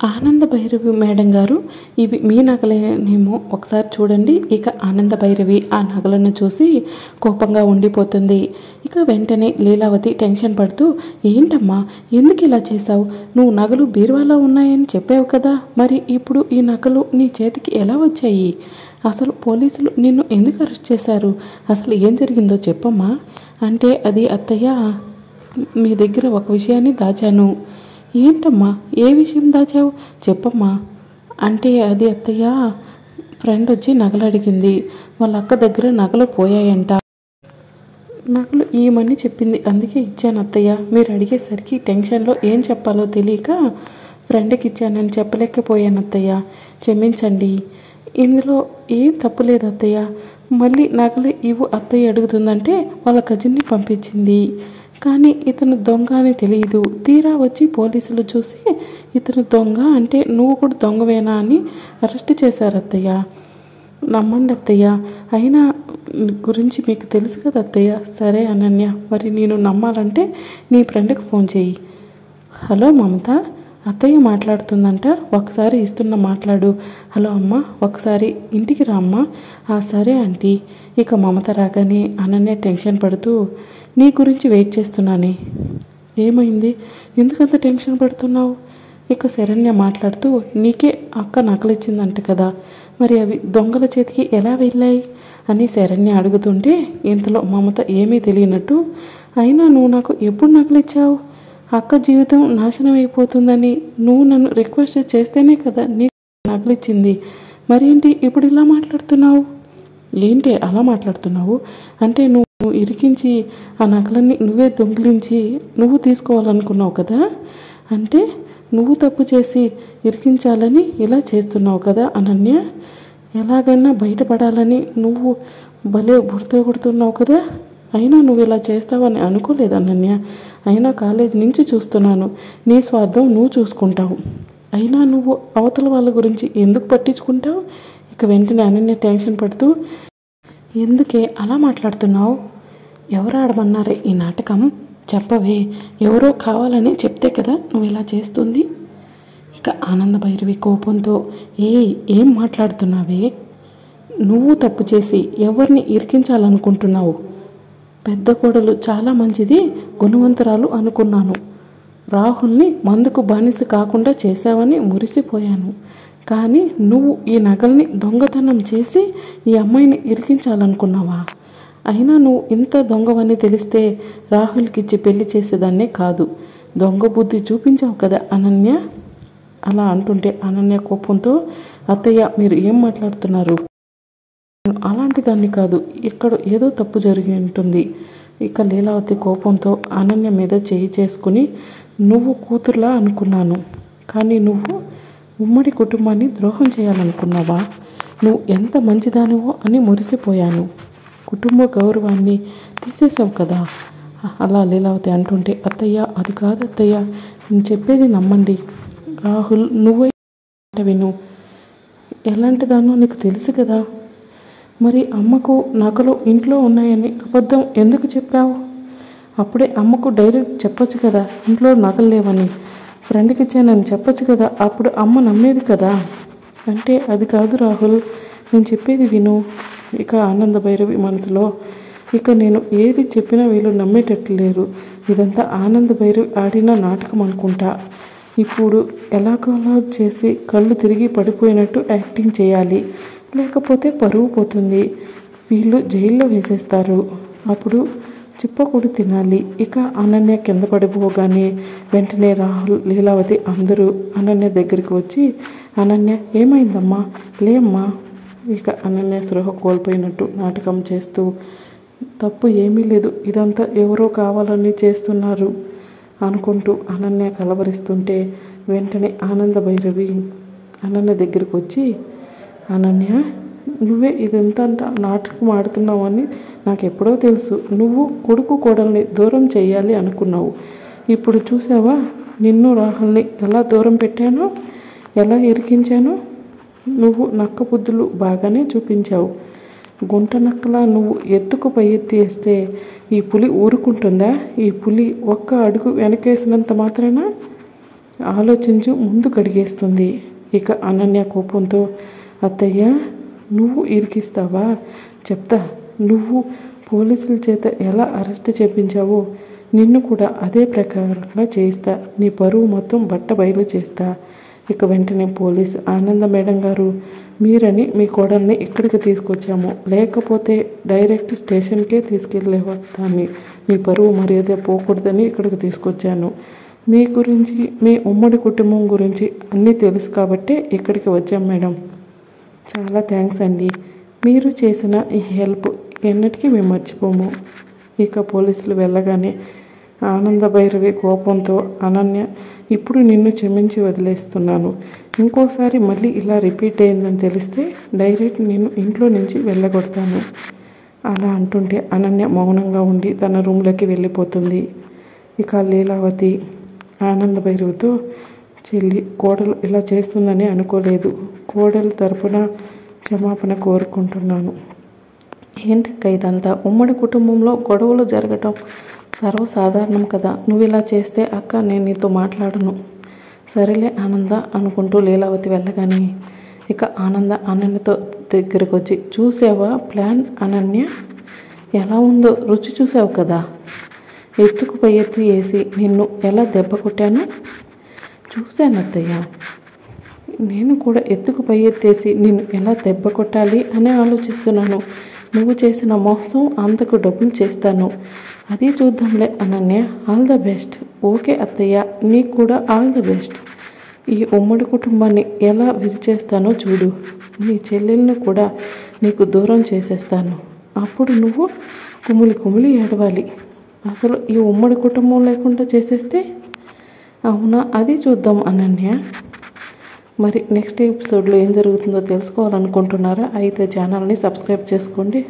ఆనంద భైరవి మేడం గారు, ఇవి మీ నగలేనేమో ఒకసారి చూడండి. ఇక ఆనంద భైరవి ఆ నగలను చూసి కోపంగా ఉండిపోతుంది. ఇక వెంటనే లీలావతి టెన్షన్ పడుతూ, ఏంటమ్మా ఎందుకు ఇలా చేశావు? నువ్వు నగలు బీరువాలో ఉన్నాయని చెప్పావు కదా, మరి ఇప్పుడు ఈ నగలు నీ చేతికి ఎలా వచ్చాయి? అసలు పోలీసులు నిన్ను ఎందుకు అరెస్ట్ చేశారు? అసలు ఏం జరిగిందో చెప్పమ్మా. అంటే అది అత్తయ్య, మీ దగ్గర ఒక విషయాన్ని దాచాను. ఏంటమ్మా, ఏ విషయం దాచావు చెప్పమ్మా. అంటే అది అత్తయ్య, ఫ్రెండ్ వచ్చి నగలు అడిగింది. వాళ్ళ అక్క దగ్గర నగలు పోయాయంట. నగలు ఇవ్వమని చెప్పింది, అందుకే ఇచ్చాను అత్తయ్య. మీరు అడిగేసరికి టెన్షన్లో ఏం చెప్పాలో తెలియక ఫ్రెండ్కి ఇచ్చానని చెప్పలేకపోయాను అత్తయ్య, క్షమించండి. ఇందులో ఏం తప్పులేదు అత్తయ్య. మళ్ళీ నగలు ఇవ్వు అత్తయ్య అడుగుతుందంటే వాళ్ళ కజిన్ని పంపించింది. కానీ ఇతను దొంగ అని తెలియదు. తీరా వచ్చి పోలీసులు చూసి ఇతను దొంగ అంటే నువ్వు కూడా దొంగవేనా అని అరెస్ట్ చేశారు అత్తయ్య. నమ్మండి అత్తయ్య, అయినా గురించి మీకు తెలుసు కదా అత్తయ్య. సరే అనన్య, మరి నేను నమ్మాలంటే నీ ఫ్రెండ్కి ఫోన్ చేయి. హలో మమత, అత్తయ్య మాట్లాడుతుందంట, ఒకసారి ఇస్తున్న మాట్లాడు. హలో అమ్మ, ఒకసారి ఇంటికి రా అమ్మా. సరే ఆంటీ. ఇక మమత రాగానే అనన్య టెన్షన్ పడుతూ, నీ గురించి వెయిట్ చేస్తున్నానే. ఏమైంది, ఎందుకంత టెన్షన్ పడుతున్నావు? ఇక శరణ్య మాట్లాడుతూ, నీకే అక్క నకలిచ్చిందంట కదా, మరి అవి దొంగల చేతికి ఎలా వెళ్ళాయి అని శరణ్య అడుగుతుంటే, ఇంతలో మమత ఏమీ తెలియనట్టు, అయినా నువ్వు నాకు ఎప్పుడు నకలిచ్చావు? అక్క జీవితం నాశనం అయిపోతుందని నువ్వు నన్ను రిక్వెస్ట్ చేస్తేనే కదా నీకు నకలిచ్చింది. మరేంటి ఇప్పుడు ఇలా మాట్లాడుతున్నావు? ఏంటి అలా మాట్లాడుతున్నావు? అంటే నువ్వు ఇరికించి ఆ నగలన్నీ నువ్వే దొంగిలించి నువ్వు తీసుకోవాలనుకున్నావు కదా. అంటే నువ్వు తప్పు చేసి ఇరికించాలని ఇలా చేస్తున్నావు కదా అనన్య. ఎలాగైనా బయటపడాలని నువ్వు భలే బుర్త కొడుతున్నావు కదా. అయినా నువ్వు ఇలా చేస్తావని అనుకోలేదు అనన్య. అయినా కాలేజ్ నుంచి చూస్తున్నాను, నీ స్వార్థం నువ్వు చూసుకుంటావు. అయినా నువ్వు అవతల వాళ్ళ గురించి ఎందుకు పట్టించుకుంటావు? ఇక వెంటనే అనన్య టెన్షన్ పడుతూ, ఎందుకే అలా మాట్లాడుతున్నావు? ఎవరు ఆడమన్నారే ఈ నాటకం? చెప్పవే, ఎవరో కావాలని చెప్తే కదా నువ్వు ఇలా చేస్తుంది. ఇక ఆనంద భైరవి కోపంతో, ఏం మాట్లాడుతున్నావే? నువ్వు తప్పు చేసి ఎవరిని ఇరికించాలనుకుంటున్నావు? పెద్ద కోడలు చాలా మంచిది, గుణవంతురాలు అనుకున్నాను. రాహుల్ని మందుకు బానిస కాకుండా చేశావని మురిసిపోయాను. కానీ నువ్వు ఈ నగల్ని దొంగతనం చేసి ఈ అమ్మాయిని ఇరికించాలనుకున్నావా? అయినా నువ్వు ఇంత దొంగవని తెలిస్తే రాహుల్కి ఇచ్చి పెళ్లి చేసేదాన్నే కాదు. దొంగ బుద్ధి చూపించావు కదా అనన్య. అలా అంటుంటే అనన్య కోపంతో, అత్తయ్య మీరు ఏం మాట్లాడుతున్నారు? అలాంటి దాన్ని కాదు, ఇక్కడ ఏదో తప్పు జరిగి ఉంటుంది. ఇక లీలావతి కోపంతో అనన్య మీద చేయి చేసుకుని, నువ్వు కూతురులా అనుకున్నాను, కానీ నువ్వు ఉమ్మడి కుటుంబాన్ని ద్రోహం చేయాలనుకున్నావా? నువ్వు ఎంత మంచిదానివో అని మురిసిపోయాను. కుటుంబ గౌరవాన్ని తీసేసావు కదా. అలా లీలావతి అంటుంటే, అత్తయ్య అది కాదు అత్తయ్య, నేను చెప్పేది నమ్మండి. రాహుల్ నువ్వే విను. ఎలాంటి దానో నీకు తెలుసు కదా. మరి అమ్మకు నగలు ఇంట్లో ఉన్నాయని అబద్ధం ఎందుకు చెప్పావు? అప్పుడే అమ్మకు డైరెక్ట్ చెప్పొచ్చు కదా ఇంట్లో నగలు లేవని. ఫ్రెండ్కి ఇచ్చానని చెప్పొచ్చు కదా, అప్పుడు అమ్మ నమ్మేది కదా. అంటే అది కాదు రాహుల్, నేను చెప్పేది విను. ఇక ఆనంద భైరవి మనసులో, ఇక నేను ఏది చెప్పినా వీళ్ళు నమ్మేటట్లు లేరు. ఇదంతా ఆనంద భైరవి ఆడిన నాటకం అనుకుంటా. ఇప్పుడు ఎలాగోలా చేసి కళ్ళు తిరిగి పడిపోయినట్టు యాక్టింగ్ చేయాలి, లేకపోతే పరువు పోతుంది. వీళ్ళు జైల్లో వేసేస్తారు, అప్పుడు చిప్పకూడు తినాలి. ఇక అనన్య కింద పడిపోగానే వెంటనే రాహుల్, లీలావతి అందరూ అనన్య దగ్గరికి వచ్చి, అనన్య ఏమైందమ్మా, లేమ్మా. ఇక అనన్య స్పృహ కోల్పోయినట్టు నాటకం చేస్తూ, తప్పు ఏమీ లేదు, ఇదంతా ఎవరో కావాలని చేస్తున్నారు అనుకుంటూ అనన్య కలవరిస్తుంటే వెంటనే ఆనంద భైరవి అనన్య దగ్గరికి వచ్చి, అనన్య నువ్వే ఇదంతా నాటకం ఆడుతున్నావని నాకు ఎప్పుడో తెలుసు. నువ్వు కొడుకు కోడల్ని దూరం చేయాలి అనుకున్నావు. ఇప్పుడు చూసావా నిన్ను రాహుల్ని ఎలా దూరం పెట్టానో, ఎలా ఇరికించానో. నువ్వు నక్క బుద్ధులు బాగానే చూపించావు. గుంట నక్కలా నువ్వు ఎత్తుకు పై ఎత్తి వేస్తే ఈ పులి ఊరుకుంటుందా? ఈ పులి ఒక్క అడుగు వెనకేసినంత మాత్రాన ఆలోచించు ముందు కడిగేస్తుంది. ఇక అనన్య కోపంతో, అత్తయ్య నువ్వు ఇరికిస్తావా? చెప్తా, నువ్వు పోలీసుల చేత ఎలా అరెస్ట్ చేయించావో నిన్ను కూడా అదే ప్రకారంగా చేయిస్తా. నీ పరువు మొత్తం బట్ట బయలు చేస్తా. ఇక వెంటనే పోలీస్, ఆనంద మేడం గారు, మీరని మీ కోడల్ని ఇక్కడికి తీసుకొచ్చాము, లేకపోతే డైరెక్ట్ స్టేషన్కే తీసుకెళ్ళేదాన్ని. మీ పరువు మర్యాద పోకూడదని ఇక్కడికి తీసుకొచ్చాను. మీ గురించి, మీ ఉమ్మడి కుటుంబం గురించి అన్నీ తెలుసు కాబట్టే ఇక్కడికి వచ్చాం మేడం. చాలా థ్యాంక్స్ అండి. మీరు చేసిన ఈ హెల్ప్ ఎన్నటికీ మేము మర్చిపోము. ఇక పోలీసులు వెళ్ళగానే ఆనంద భైరవి కోపంతో, అనన్య ఇప్పుడు నిన్ను క్షమించి వదిలేస్తున్నాను. ఇంకోసారి మళ్ళీ ఇలా రిపీట్ అయిందని తెలిస్తే డైరెక్ట్ నిన్ను ఇంట్లో నుంచి వెళ్ళగొడతాను. అలా అంటుంటే అనన్య మౌనంగా ఉండి తన రూమ్లోకి వెళ్ళిపోతుంది. ఇక లీలావతి ఆనంద భైరవితో, చెల్లి, కోడలు ఇలా చేస్తుందని అనుకోలేదు. కోడలు తరపున క్షమాపణ కోరుకుంటున్నాను. ఏంటక్క ఇదంతా? ఉమ్మడి కుటుంబంలో గొడవలు జరగటం సర్వసాధారణం కదా. నువ్వు ఇలా చేస్తే అక్క నేను నీతో మాట్లాడను. సరేలే ఆనంద అనుకుంటూ లీలావతి వెళ్ళగానే ఇక ఆనంద అనన్యతో దగ్గరకు వచ్చి, చూసావా ప్లాన్ అనన్య? ఎలా ఉందో రుచి చూసావు కదా. ఎత్తుకు పై ఎత్తు వేసి నిన్ను ఎలా దెబ్బ కొట్టాను చూశాను అత్తయ్య. నేను కూడా ఎత్తుకు పై ఎత్తేసి నిన్ను ఎలా దెబ్బ కొట్టాలి అని ఆలోచిస్తున్నాను. నువ్వు చేసిన మోసం అంతకు డబ్బులు చేస్తాను. అది చూద్దాంలే Ananya. All the best. Okay అత్తయ్య, నీకు కూడా ఆల్ ద బెస్ట్. ఈ ఉమ్మడి కుటుంబాన్ని ఎలా విరిచేస్తానో చూడు. నీ చెల్లెల్ని కూడా నీకు దూరం చేసేస్తాను. అప్పుడు నువ్వు కుమిలి కుమిలి ఏడవాలి. అసలు ఈ ఉమ్మడి కుటుంబం లేకుండా చేసేస్తే. అవునా, అది చూద్దాం అనన్య. మరి నెక్స్ట్ ఎపిసోడ్లో ఏం జరుగుతుందో తెలుసుకోవాలనుకుంటున్నారా? అయితే ఛానల్ని సబ్స్క్రైబ్ చేసుకోండి.